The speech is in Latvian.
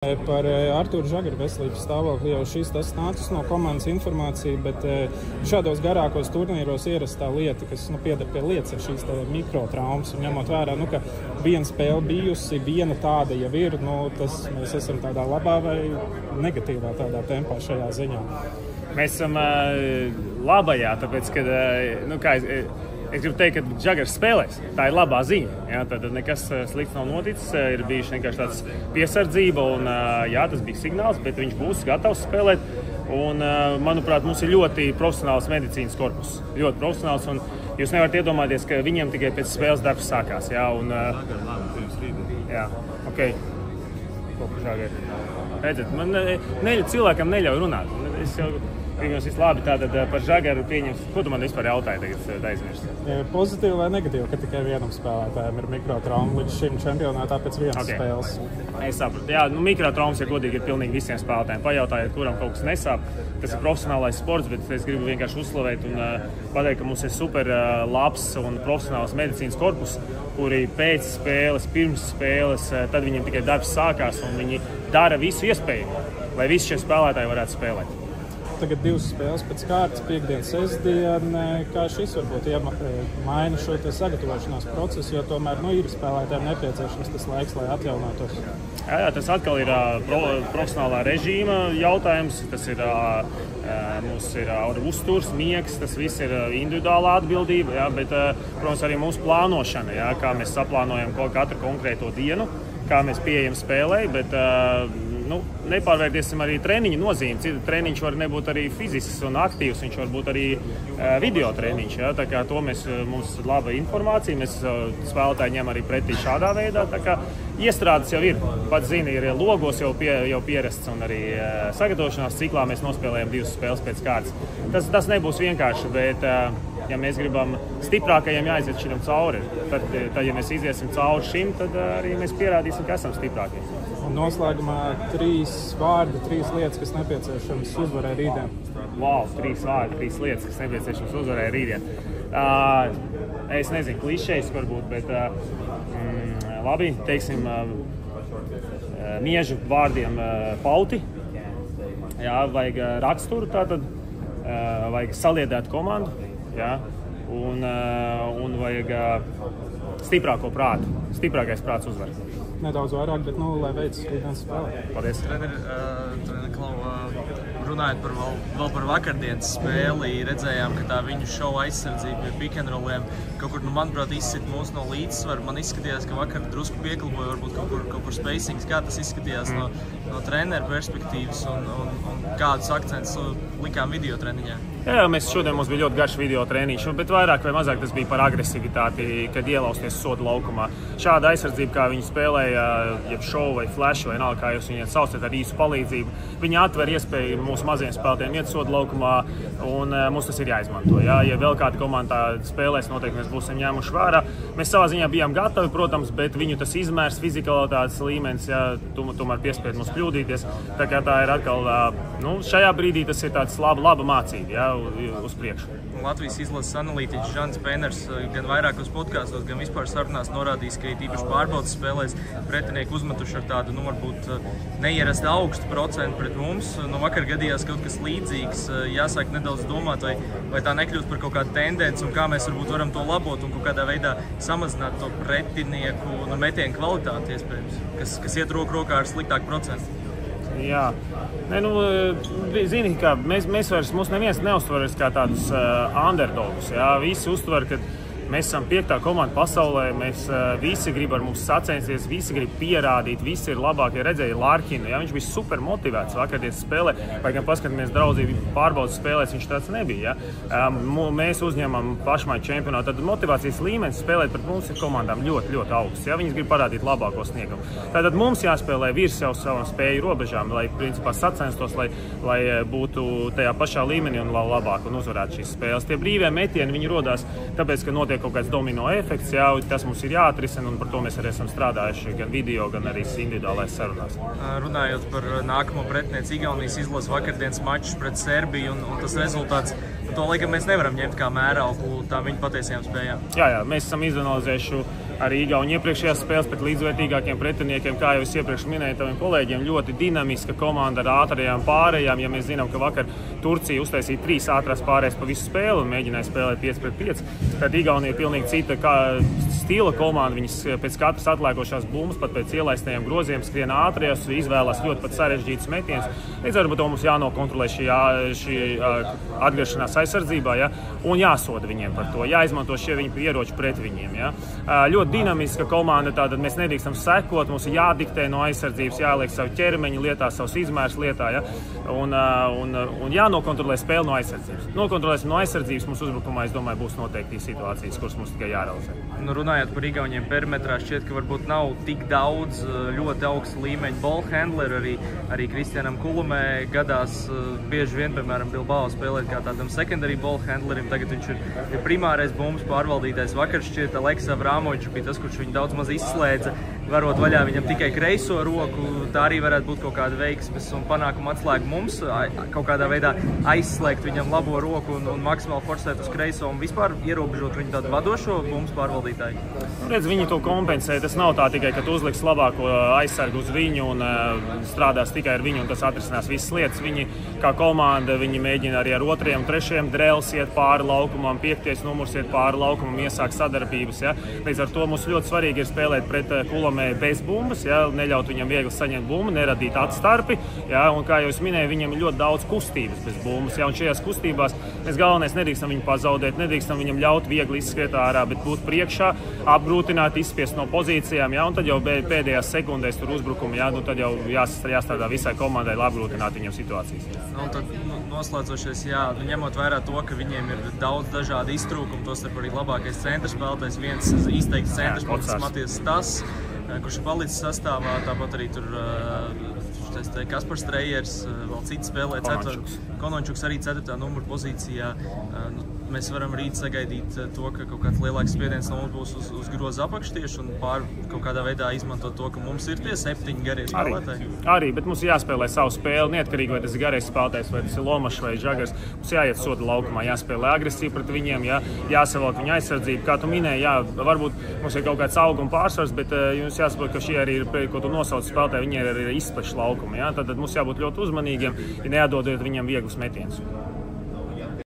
Par Arturu Žagaru veselības stāvokli jau tas nācis no komandas informācija, bet šādos garākos turnīros ierastā lieta, kas pieder pie lietas, ir šīs mikrotraumas. Ņemot vērā, ka viena spēle bijusi, viena tāda jau ir, tas mēs esam tādā labā vai negatīvā tādā tempā šajā ziņā. Mēs esam labajā, tāpēc, ka, es gribu teikt, ka Žagars spēlēs. Tā ir labā ziņa. Jā, tad nekas slikts nav noticis. Ir bijuši vienkārši tāds piesardzība, un jā, tas bija signāls, bet viņš būs gatavs spēlēt. Un, manuprāt, mums ir ļoti profesionāls medicīnas korpus. Ļoti profesionāls, un jūs nevarat iedomāties, ka viņiem tikai pēc spēles darbs sākās. Jā, un, jā, ok. Redzat, man cilvēkam neļauj runāt. Es jau pirms viss labi, tātad par Žagaru pieņems. Ko tu man vispār jautāji tagad aizmirst? Pozitīvi vai negatīvi, ka tikai vienam spēlētājam ir mikrotrauma līdz šim čempionātā pēc vienas spēles? Es sapratu. Jā, mikrotraumas, ja godīgi, ir pilnīgi visiem spēlētājiem. Pajautājiet, kuram kaut kas nesāp. Tas ir profesionālais sports, bet es gribu vienkārši uzslavēt un pateikt, ka mums ir super labs un profesionāls medicīnas korpus, kuri pēc spēles, pirms spēles, tad viņiem tikai darbs sākās un viņi dara visu iespējamo, lai visi šie spēlētāji varētu spēlēt. Tagad 2 spēles pēc kārtas, piekdiena, sestdiena. Kā šis varbūt maina šo sagatavošanās procesu, jo tomēr ir spēlētājiem nepieciešams tas laiks, lai atjaunotos? Jā, tas atkal ir profesionālā režīma jautājums. Tas ir mums ir uzturs, miegs, tas viss ir individuālā atbildība, jā, bet, protams, arī mūsu plānošana, jā, kā mēs saplānojam katru konkrēto dienu, kā mēs pieejam spēlei, bet nepārvērtiesim arī treniņu nozīmi. Treniņš var nebūt arī fizisks un aktīvs, viņš var būt arī video treniņš. Ja? Tā kā to mums ir laba informācija, mēs spēlētāji ņem arī pretī šādā veidā. Tā kā iestrādes jau ir, pats zini, ir logos jau pierasts un arī sagatavošanās ciklā mēs nospēlējam 2 spēles pēc kārtas. Tas nebūs vienkārši, bet ja mēs gribam stiprākajiem jāiziet šitam cauri, tad ja mēs iziesim cauri šim, tad arī mēs pierādīsim, ka esam stiprākie. Noslēgumā 3 vārdi, 3 lietas, kas nepieciešams uzvarēt rītdien. Wow, 3 vārdi, 3 lietas, kas nepieciešams uzvarēt rītdien. Es nezinu, klišejs varbūt, bet labi, teiksim, miežu vārdiem pauti. Jā, vajag raksturu tātad, vajag saliedēt komandu, jā, un vajag stiprāko prātu. Stiprākais prāts uzvar. Nedaudz vairāk, bet lai veids rītdienas spēlē. Paldies. Treneri Klau, runājot vēl par vakardienas spēli, redzējām, ka tā viņu šova aizsardzība ar pick and rolliem kaut kur, manuprāt, izsit mūs no līdzsvaru. Man izskatījās, ka vakar drusku piekliboja, varbūt kaut kur spacings. Kā tas izskatījās no treneru perspektīvas un kādus akcentus likām video treniņā? Jā, šodien mums bija ļoti garš video treniņš, bet vairāk vai mazāk tas bija par agresivitāti, kad ielausties soda laukumā. Šāda aizsardzība, kā viņi spēlēja, jeb šovu vai flash vai nav, kā jūs viņiem saucat ar īsu palīdzību, viņi atver iespēju mūsu maziem spēlētājiem iet soda laukumā, un mums tas ir jāizmanto. Jā. Ja vēl kāda komanda spēlēs, noteikti mēs būsim ņēmuši vērā. Mēs savā ziņā bijām gatavi, protams, bet viņu tas izmērs, fizikalitātes līmenis, jā, tomēr piespēja mums kļūdīties. Tā kā tā ir atkal, šajā brīdī tas ir tāds laba mācība, jā, uz priekšu. Latvijas izlases analītiķis Žants Pēners gan vairākos podkāstos, gan vispār sarunās norādījis, ka īpaši pārbaudas spēlēs pretinieki uzmetuši ar tādu, varbūt neierasti augstu procentu pret mums. Vakar gadījās kaut kas līdzīgs. Jāsāk nedaudz domāt, vai tā nekļūst par kaut kādu tendenci un kā mēs varbūt varam to labot un kaut kādā veidā samazināt to pretinieku metienu kvalitāti iespējams, kas iet roku rokā ar sliktāku procentu. Jā, zini, kā mūs neviens neuztveras kā tādus underdogus. Jā. Visi uztver, ka mēs esam 5. komanda pasaulē, mēs visi grib ar mums sacensties, visi grib pierādīt, visi ir labākie. Redzēja Larkinu, jā, viņš bija super motivēts vakardienas spēlē, vai gan paskatāmies draudzīgi pārbaudas spēlēs, viņš tāds nebija. Jā. Mēs uzņemam pašmaiņu čempionātu, tad motivācijas līmenis spēlēt pret mums ir komandām ļoti, ļoti augsts. Jā. Viņas grib parādīt labāko sniegumu. Tātad mums jāspēlē virs jau savam spēju robežām, lai principā sacenstos, lai būtu tajā pašā līmenī un labāk un uzvarētu šīs spēles. Tie brīvie metieni, viņi rodās tāpēc, ka notiek kaut kāds domino efekts, jā, tas mums ir jāatrisina, un par to mēs arī esam strādājuši gan video, gan arī individuālais sarunās. Runājot par nākamo pretinieci, Igaunijas izlases vakardienas mačus pret Serbiju un tas rezultāts, to laikam mēs nevaram ņemt kā mērauklu tām viņu patiesajām spējām. Jā, mēs esam izanalizējuši arī Igauni iepriekšējās spēles pret līdzvērtīgākiem pretiniekiem, kā jau es iepriekš minēju taviem kolēģiem, ļoti dinamiska komanda ar ātrajām pārējām. Ja mēs zinām, ka vakar Turcija uztaisīja 3 ātrās pārējas pa visu spēli un mēģināja spēlēt 5-5, tad Igaunija ir pilnīgi cita stila komanda. Viņas pēc katras atlēkošās bumbas, pat pēc ielaistajiem groziem skrien ātrajās, izvēlās ļoti pat sarežģītus metienus. Līdz ar to mums jānokontrolē šī atgriešanās aizsardzībā, ja? Un jāsoda viņiem par to, jāizmanto šie viņu ieroči pret viņiem. Ja? Ļoti dinamiska komanda, tātad mēs nedrīkstam sekot, mums ir jādiktē no aizsardzības, jāliek savu ķermeņu lietā, savus izmērs lietā, ja? Un jānokontrolē spēli no aizsardzības. Nokontrolēsim no aizsardzības, mums uzbrukumā, es domāju, būs noteikti situācijas, kuras mums tikai jārealizē. Nu, runājot par Igauniem perimetrā, šķiet, ka varbūt nav tik daudz ļoti augsta līmeņa ballhandleru. Arī Kristianam Kulumē gadās bieži vien, piemēram, Bilbao spēlēt kā tādam secondary ballhandlerim. Tagad viņš ir primārais bumbas pārvaldītājs. Vakar šķiet Aleksa Avramovičs bija tas, kurš viņu daudz maz izslēdza, varot vaļā viņam tikai kreiso roku. Tā arī varētu būt kaut kāda veiksmes un panākuma atslēga mums, kaut kādā veidā aizslēgt viņam labo roku un maksimāli forsēt uz kreiso un vispār ierobežot viņu tādu vadošo bumbas pārvaldītāju. Redz, viņi to kompensē. Tas nav tā tikai, ka tu uzliks labāko aizsargu uz viņu un strādās tikai ar viņu un tas atrisinās visas lietas. Viņi kā komanda, viņi mēģina arī ar 2. un 3. drēls iet pāri laukumam, 5. numurs iet pāri laukumam, iesāk sadarbības. Ja? Līdz ar to mums ļoti svarīgi ir spēlēt pret Kulumē bez bumbas, ja? Neļaut viņam viegli saņemt bumbu, neradīt atstarpi. Ja? Un kā jau es minēju, viņam ir ļoti daudz kustības bez bumbas. Ja? Un šajās kustībās mēs galvenais nedrīkstam viņu pazaudēt, nedrīkstam viņam ļaut viegli izskriet ārā, bet būt priekšā, apgrūtināt, izspiest no pozīcijām, ja? Un tad jau pēdējās sekundēs tur uzbrukumi, ja? Nu, tad jau jāstrādā visai komandai, lai apgrūtinātu viņam situācijas. Nu, tad noslēdzošies, ņemot vērā to, ka viņiem ir daudz dažādu iztrūkumu, tostarp arī labākais centra spēlētājs, viens izteikts centrs, Matijas Stas, kurš ir palicis sastāvā, tāpat arī tur Kaspars Strejers, vēl citi spēlē, Konončuks arī 4. numura pozīcijā. Mēs varam rīt sagaidīt to, ka kaut kāds lielāks spiediens no mums būs uz groza apakštiešu un kaut kādā veidā izmantot to, ka mums ir tie 7 garie spēlētāji. Arī, bet mums jāspēlē savu spēli, neatkarīgi vai tas ir garais spēlētājs, vai tas ir Lomašs vai Žagars. Mums jāiet soda laukumā, jāspēlē agresīvi pret viņiem, jāsavalk viņa aizsardzību. Kā tu minēji, varbūt mums ir kaut kāds auguma pārsvars, bet jums jāsaprot, ka šie arī ir, ko tu nosauc spēlētāji, viņi ir izspešs laukumi. Tad mums jābūt ļoti uzmanīgiem, ja neatdodot viņam vieglus metienus.